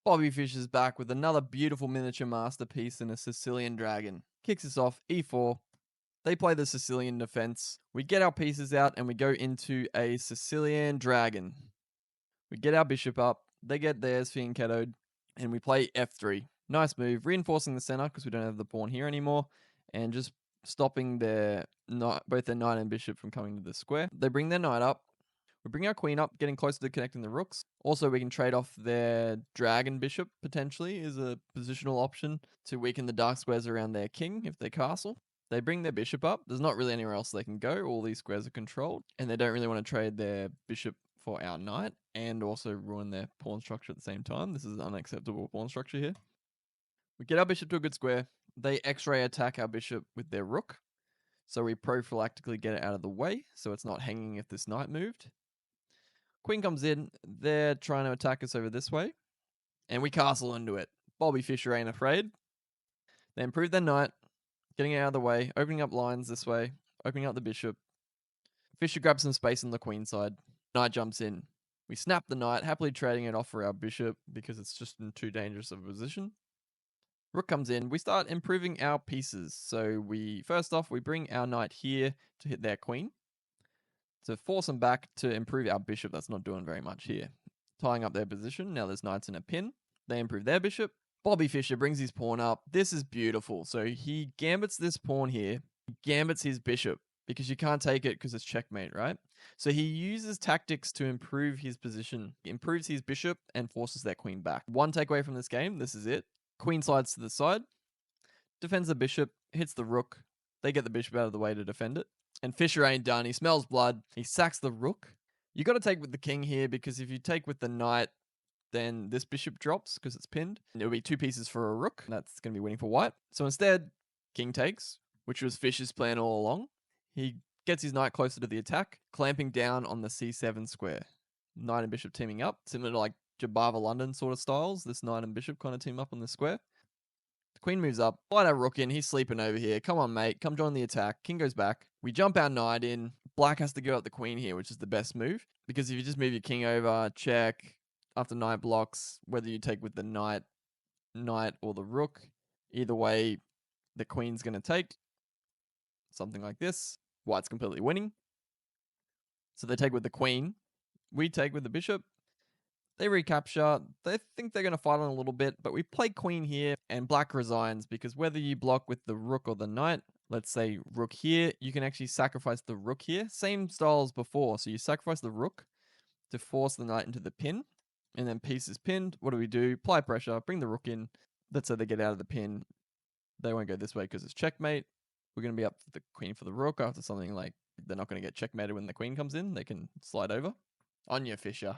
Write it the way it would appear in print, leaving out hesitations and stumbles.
Bobby Fischer's back with another beautiful miniature masterpiece in a Sicilian dragon. Kicks us off, e4. They play the Sicilian defense. We get our pieces out and we go into a Sicilian dragon. We get our bishop up. They get theirs fianchettoed. And we play f3. Nice move. Reinforcing the center because we don't have the pawn here anymore. And just stopping both their knight and bishop from coming to the square. They bring their knight up. We bring our queen up, getting closer to connecting the rooks. Also, we can trade off their dragon bishop, potentially, is a positional option to weaken the dark squares around their king if they castle. They bring their bishop up. There's not really anywhere else they can go. All these squares are controlled. And they don't really want to trade their bishop for our knight and also ruin their pawn structure at the same time. This is an unacceptable pawn structure here. We get our bishop to a good square. They X-ray attack our bishop with their rook. So we prophylactically get it out of the way so it's not hanging if this knight moved. Queen comes in. They're trying to attack us over this way. And we castle into it. Bobby Fischer ain't afraid. They improve their knight, getting it out of the way, opening up lines this way, opening up the bishop. Fischer grabs some space on the queen side. Knight jumps in. We snap the knight, happily trading it off for our bishop because it's just in too dangerous of a position. Rook comes in. We start improving our pieces. So first off, we bring our knight here to hit their queen. To force them back to improve our bishop. That's not doing very much here. Tying up their position. Now there's knights in a pin. They improve their bishop. Bobby Fischer brings his pawn up. This is beautiful. So he gambits this pawn here. He gambits his bishop because you can't take it because it's checkmate, right? So he uses tactics to improve his position. He improves his bishop and forces their queen back. One takeaway from this game. This is it. Queen slides to the side. Defends the bishop. Hits the rook. They get the bishop out of the way to defend it. And Fischer ain't done. He smells blood. He sacks the rook. You got to take with the king here because if you take with the knight, then this bishop drops because it's pinned. And it'll be 2 pieces for a rook. And that's going to be winning for white. So instead, king takes, which was Fischer's plan all along. He gets his knight closer to the attack, clamping down on the c7 square. Knight and bishop teaming up, similar to like Jabava London sort of styles. This knight and bishop kind of team up on the square. The queen moves up. Slide our rook in. He's sleeping over here. Come on, mate. Come join the attack. King goes back. We jump our knight in. Black has to give up the queen here, which is the best move. Because if you just move your king over, check, after knight blocks, whether you take with the knight or the rook, either way, the queen's going to take. Something like this. White's completely winning. So they take with the queen. We take with the bishop. They recapture. They think they're going to fight on a little bit, but we play queen here, and black resigns because whether you block with the rook or the knight, let's say rook here, you can actually sacrifice the rook here. Same style as before. So you sacrifice the rook to force the knight into the pin, and then piece is pinned. What do? Apply pressure, bring the rook in. Let's say they get out of the pin. They won't go this way because it's checkmate. We're going to be up for the queen for the rook after something like they're not going to get checkmated when the queen comes in. They can slide over. On your Fischer.